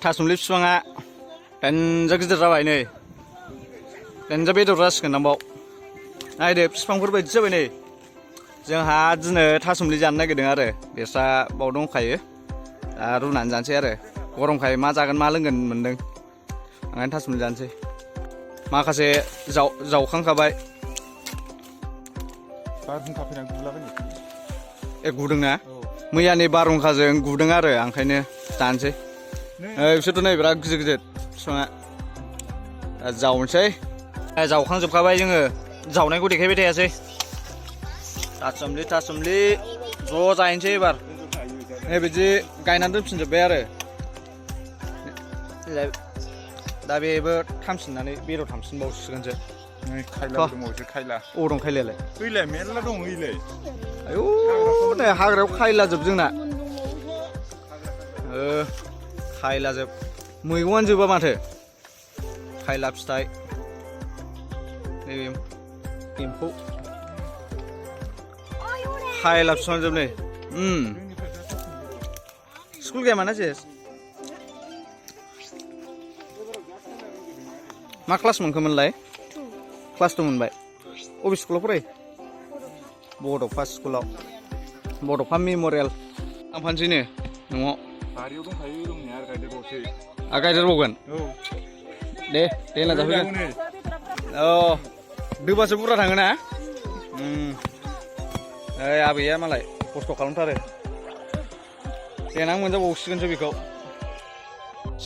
थासुमलि बिफाङा देनजा गिदिर जाबाय नै देनजा बेदर जासिगोन नांबाव नायदो बिफांफोर बायदि जाबाय नै जोंहा दिनै थासुमलि जानो नागिरदों आरो बेस्रा बाव दंखायो दा रुनानै जानोसै आरो गरमखाय मा जागोन मा लोंगोन मोनदों ओंखायनो थासुमलि जानोसै माखासे जावखांखाबाय बारहुंखा फैनानै गुलाबायनो गुदुंना मैयानि बारहुंखाजों गुदुं आरो ओंखायनो जानोसै बिसोरथ' नै बिराद गिदिर गिदिर बिफाङा दा जावनोसै जावखांजोबखाबाय जोङो जावनायखौ देखायबाय थायासै थासुमलि ज' जाहैनोसै एबार नै बिदि गायनानै दोनफिनजोब्बाय आरो दा बेबो थामसिननानै बेदर थामसिनबावसिगोनसो खायला दंबावोसो खायला अ दं खायलायालाय ओइलाय मेरला दं ओइलाय आयौ नै हाग्रायाव खायला जोब जोंना खायला जोब मैगंआनो जोबा माथो खायला फिथाइ नैबे एम्फौ खायला बिफां जोब नै स्कुल गैया माना जेस मा क्लास मोनखोमोनलाय क्लास 2 मोनबाय अबे स्कुलाव फरायो बड'फा स्कुलाव बड'फा मेम'रियेल आं फानसैनो न'आव बारियाव दंखायो दंनाया आरो गायदेरबावसै गायदेरबावगोन औ दे होनना जाफैगोन औ दोबासो बुरजा थाङोना आबैया मालाय खस्थ' खालामथारो देनां मोनजाबावसिगोनसो बेखौ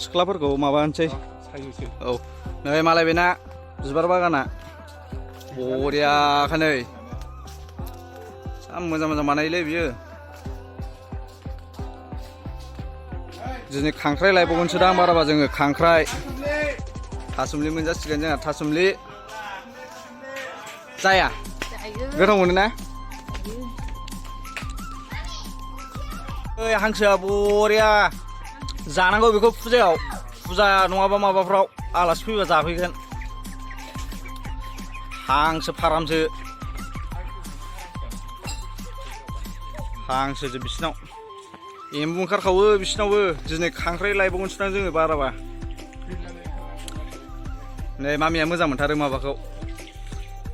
सिख्लाफोरखौ माबानोसै सायोसो औ नै मालाय बेना बिबार बागाना बरियाखा नै मोजां बानायोलै बियो दिनै खांख्राइ लायबावगोनसो दां बाराबा जोङो खांख्राइ थासुमलि मोनजासिगोन जोंहा थासुमलि जाया गोथाव मोनो ना हांसोआ बरिया जानांगौ बेखौ फुजायाव फुजा नङाबा माबाफ्राव आलासि फैबा जाफैगोन हांसो फारामसो हांसोसो बिसिनाव एम्बु ओंखारखावो बिसिनावबो दिनै खांख्राइ लायबावगोनसो दां जोङो बाराबा नै मामिया मोजां मोनथारो माबाखौ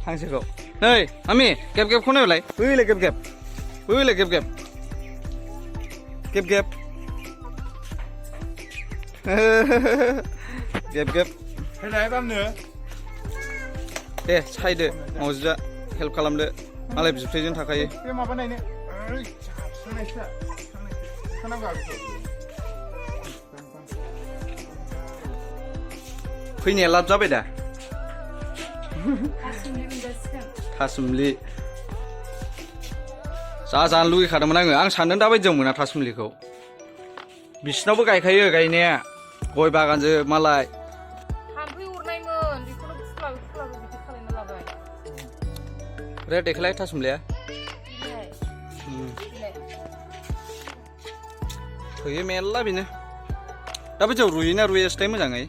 हांसोखौ नै मामि गेब खनायलाय बैलाय गेब गेब फैलाय बामनो दे सायदो मावजिया हेल्प खालामदो मालाय बिबथैजों थाखायो बे माबा नायनो फैनाया लाब जाबाय दा थासुमलि जानो लुगैखादोंमोन आं सानदों दा बायदियाव मोना थासुमलिखौ बिसिनावबो गायखायो गायनाया गय बागानजों मालाय थाम्फै अरनायमोन बेखौनो फुख्लाबो बिदि खालामना लाबाय रे देखायलाय थासुमलिया फैयो मेरला बेनो दा बायदियाव रुयोना रुयासैथाय मोजाङै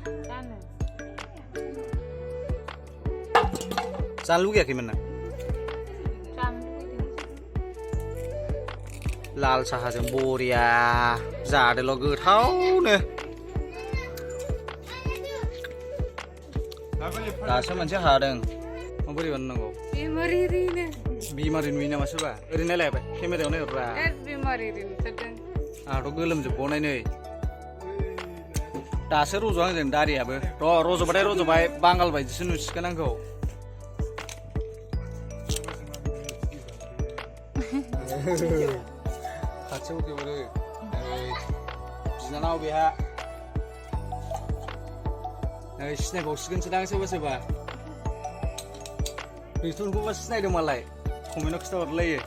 जानो लुगैयाखैमोन ना लाल साहाजों बरिया जादोल' गोथावनो दासो मोनसे हादों माबोरै बानायनांगौ बिमारि नुयो नामा सोरबा ओरैनो नायलायबाय केमेरायाव नायहरब्रा आंहाथ' गोलोमजोबबावनाय नै दासो रज'हांदों दारियाबो रज'बाय बांगाल बायदिसो नुसिगोन आंखौ खाथियाव खेवरो बिनानाव बेहा नै सिनायबावसिगोनसो दां सोरबा बेथनखौबा सिनायदों मालाय कमेन्टआव खिथाहरलायो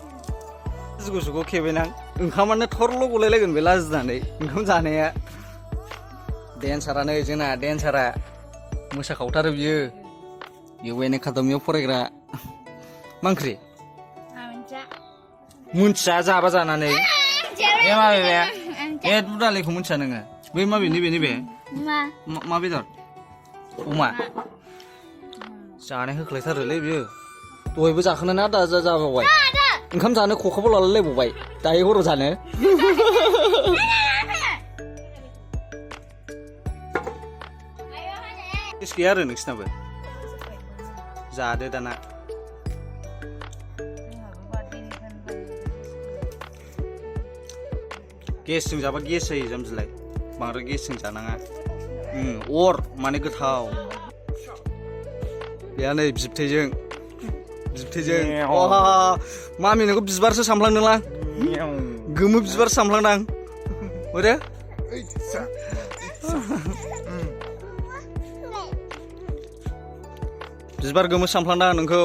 जुगु खेबायनां ओंखामानो थरल' गलायलायगोन बे लाजिनानै ओंखाम जानाया डेन्सारानो जोंना डेन्सारा मोसाखावथारो बियो UN एकाडेमियाव फरायग्रा मा ओंख्रि मोनथिया जाबा जानानै ए माबे ए दुदालिखौ मोनथिया नोङो बै माबे नैबे मा बेदर अमा जानाय होख्लायथारोलै बियो दहायबो जाखांनानै आदा जाबावबाय ओंखाम जानो खखाबो लालायलायबावबाय दायो हराव जानो गेस गैया आरो नोंसिनाबो जादो दाना गेसजों जाबा गेस जायो जाम्बिलाय बांद्राय गेसजों जानाङा अर माने गोथाव गैया नै बिबथैजों मामि नोंखौ बिबारसो सामफ्लांदोंलां गोमो बिबारसो सामफ्लांदां बोरो बिबार गोमो सामफ्लांदां नोंखौ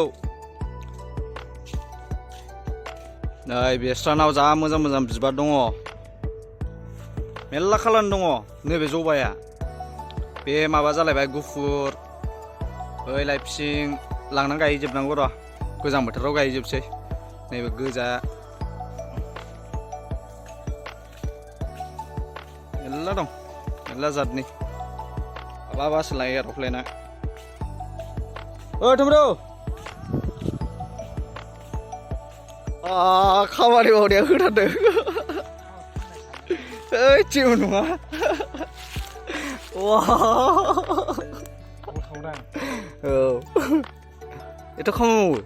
नै बेस्रानाव जा मोजां मोजां बिबार दङ मेरला खालार दङ नैबे जबाया बे माबा जालायबाय गुफुर बै लाइफसिं लांनानै गायजोबनांगौ र' गोजां बोथोराव गायजोबसै नैबे गोजा मेरला दं मेरला जातनि माबासो लायो आरो प्लेना थुमब्रु खामानि मावनाया होथारदों जेबो नङा औ एथ' खामानि मावो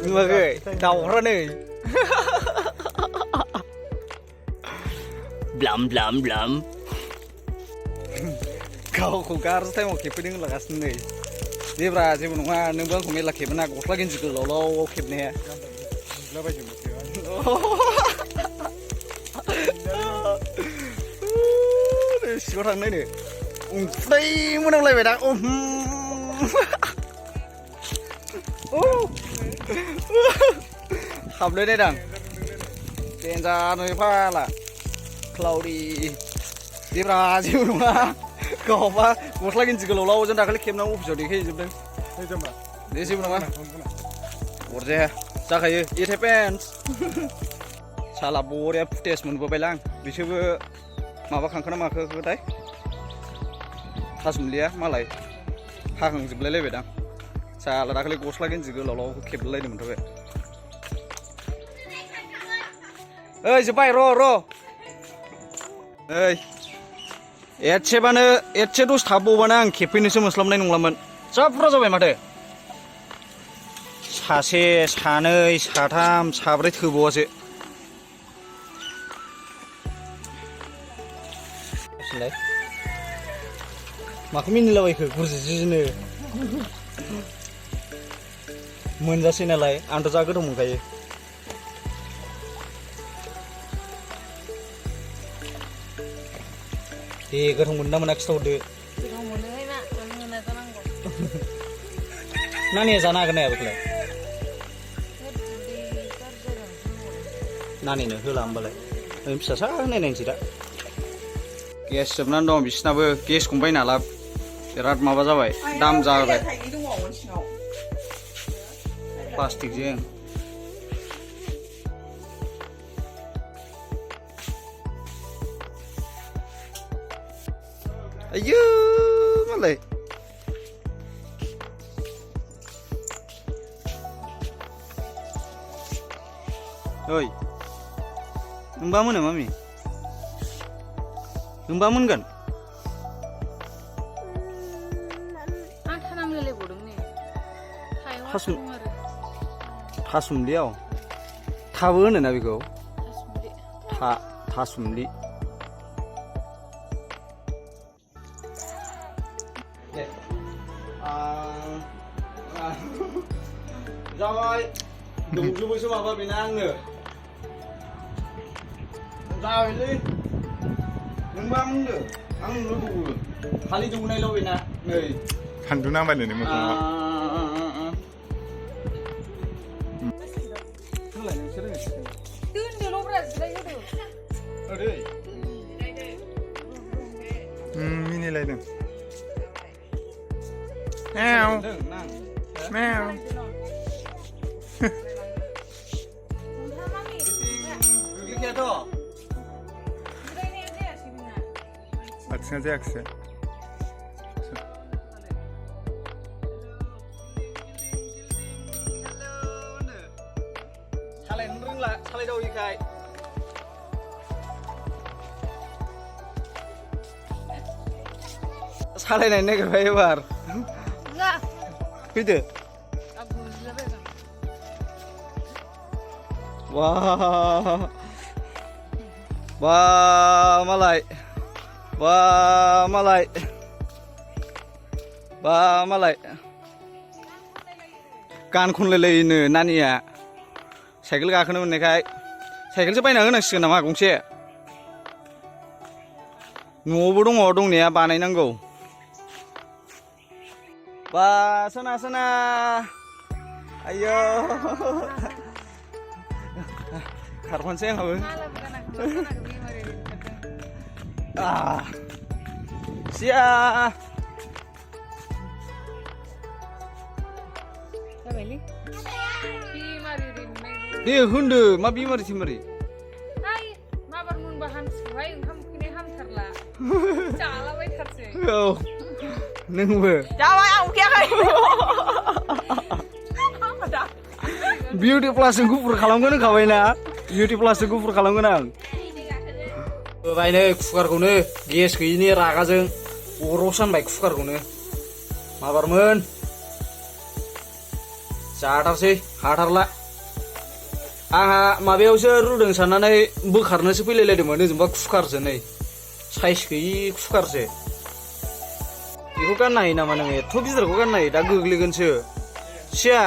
नुवाखै दाउफ्रा नै ब्लाम ब्लाम ब्लाम गावखौ गारज टाइमाव खेबफैदों होनलागासिनो नै जेब्रा जेबो नङा नोंबो आंखौ मेरला खेबोना गस्ला गेन्जि गोलाव खेबनाया सिगाव थांनो नायनो उखुदै मोनामलायबाय दा हाबलाय नायदां देन्जार नुयो फाला क्लाउडी जेब्रा जेबो नङा गावबा गस्ला गेन्जि गोलाव जों दाखालि खेबनानै अफिसाव देखायजोबदों दे जेबो नङा अरजाया जाखायो इट हेपेन्स साला बरिया फुटेज मोनबोबायलां बिसोरबो माबा खांखोना माखोथाय थासुमलिया मालाय हाखांजोबलायलायबायदां साला दाखालि गस्ला गेन्जि गोलाव खेबलायनो मोनथारबाय ओइ जोब्बाय र' ओइ एसे दसे थाबावबानो आं खेबफैनोसो मोनस्लाबनाय नंलामोन जा बुरजा जाबाय माथो सासे सानै साथाम साब्रै थोबावासो माखौ मिनिलाबायखो गुरजिनो मोनजासै नालाय आंथ' जा गोथाव मोनखायो दे गोथाव मोनना मोना खिथाहरदो गोथाव मोनोहाय ना जानो मोना जानांगौ नानिया जानो हागोन ना हाया बेखौलाय नानिनो होला होमबालाय ओरैनो फिसासा नायनायनोसै दा गेस जोबनानै दं बिसिनाबो गेसखौनो बायना लाब बिराद माबा जाबाय दाम जाबाय प्लास्टिकजों आयौ मालाय ओइ नोंबा मोनो मामि नोंबा मोनगोन थासुमलियाव थाबो होनोना बेखौ थासुमलि जाबाय दंजोबोसो माबा बेना आंनो जाबायलै नोंबा मोनदो आं नोंल' दौवो खालि दौनायल' बेना नै सान्दुं नांबाय नोंनि मोखाङाव मिनिलायदों मेव आथिङा जायाखिसै रोंला सालायदावैखाय सालायनाय नागिरबाय एबार फैदो बा बा मालाय बा मालाय बा मालाय गान खनलायलायोनो नानिया साइकेल गाखोनो मोननायखाय साइकेलसो बायना होनांसिगोन नामा गंसे न'आवबो दङ दंनाया बानायनांगौ बा सना सना आयो खारफानोसै आंहाबो सिया दे होनदो मा बिमारि थिमारि माबार मोनबा हामसिगौहाय ओंखाम उखैनाय हामथारला जालाबायथारसै औ नोंबो जाबाय आं उखैयाखै बिउटि प्लासजों गुफुर खालामगोन होनखाबायना बिउटि प्लासजों गुफुर खालामगोन आं होबाय नै कुकारखौनो गेस गैयिनि रागाजों अराव सानबाय कुकारखौनो माबारमोन जाथारसै हाथारला आंहा माबायावसो रुदों साननानै बोखारनोसो फैलायलायदोंमोन ओजोंबा कुकारसो नै साइज गैयि कुकारसो बेखौ गाननो हायो नामा नोङो एथ' गिदिरखौ गाननो हायो दा गोग्लैगोनसो सिया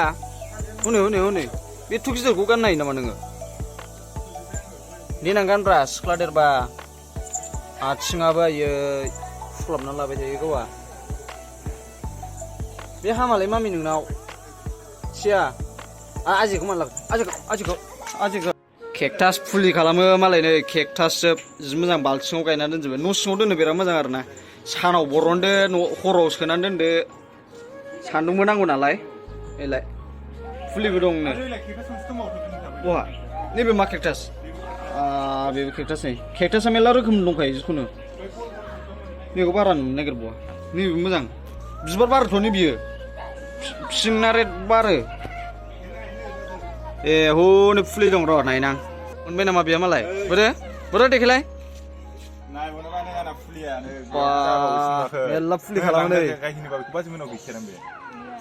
हनै हनै हनै बे एथ' गिदिरखौ गाननो हायो नामा नोङो देनां गानब्रा सिख्ला देरबा आथिङाबो आयै फुख्लाबना लाबाय थायो गावआ बे हामालाय मामि नोंनाव सिया आजिखौ माला आजिखौ केकटास फुलि खालामो मालाय नै केकटाससो जि मोजां बाल्थिङाव गायना दोनजोबो न' सिङाव दोननो बिराद मोजां आरो ना सानाव बरनदो हराव सोनानै दोनदो सान्दुंबो नांगौ नालाय एलाय फुलिबो दंनो बहा नैबे मा केकटास बेबो केकटास नै केकटासा मेरला रोखोम दंखायो जिखुनु नैखौ बारा नुनो नागिरबावा नैबे मोजां बिबार बारोथ' नै बियो फिंना रेद बारो ए हनै फुलि दं र' नायनां मोनबाय नामा बेयो मालाय बोरो देखायलाय मेरला फुलि खालामो नै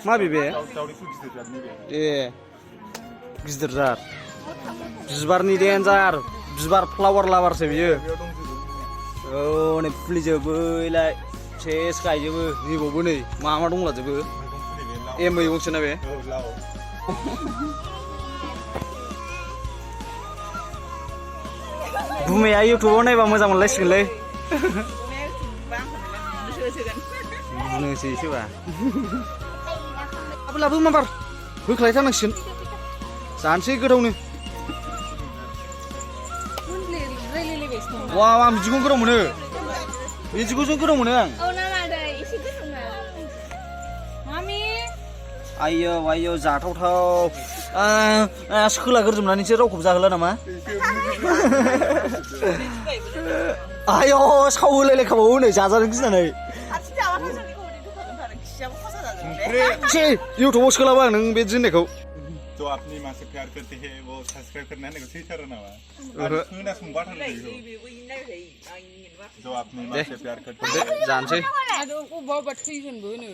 माबे बे ए गिदिर जार बिबारनि देन्जार बिबार फ्लावार लाबारसो बियो औ नै फुलि जोबोलाय सेस गायजोबो नैबावबो नै मा दंलाजोबो ए मैगंसो ना बे बुमाया इउटुबाव नायबा मोजां मोनलायसिगोनलै बुंनोसैसोबा लाबो माबार होख्लायथारनांसिगोन जानोसै गोदावनो वा आं बिदिखौ गोदाव मोनो बिदिखौ जों गोदाव मोनो आं आयौ आयौ जाथावथाव सोलागोरजोबनानैसो रावखौबो जाहोला नामा आयौ साव होलायलायखाबावो नै जाजानो गिनानै इउटुबाव सोलाबा नों बे जिन्नायखौ जो अपनी माँ से प्यार करते हैं वो सब्सक्राइब करना है सही था ना सुना सुनबा था जो अपनी माँ से प्यार करते हैं जानसै अबा थैगोनबो नो